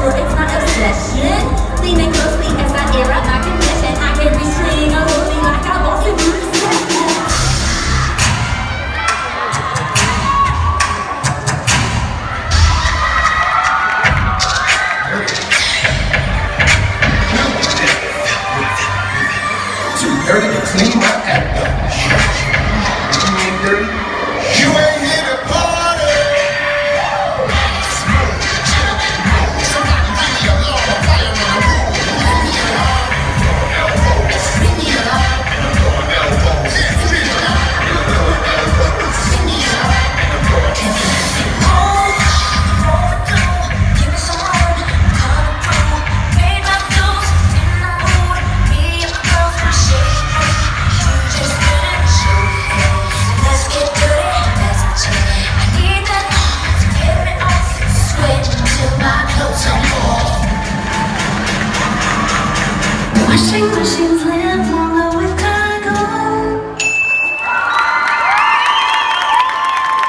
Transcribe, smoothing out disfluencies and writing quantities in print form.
pleasure, it's my obsession. Leaning closely as I air out my confession. I can be string a hoodie like I boss in reception. Too dirty to clean my act up. You ain't dirty. You ain't here to party. Somebody bring me a log of fire in the room. Bring me a log. Elbows. Bring me a log. And I'm blowing elbows. Bring me a log. And I'm blowing elbows. Bring me a log. And I'm blowing elbows. Give me some room, come through. Paid my dues in the mood. Me and my girls gonna shake it. You just didn't show it. Let's get dirty, let's chill. I need that to get me off. Sweating till my clothes come off. Washing machines live long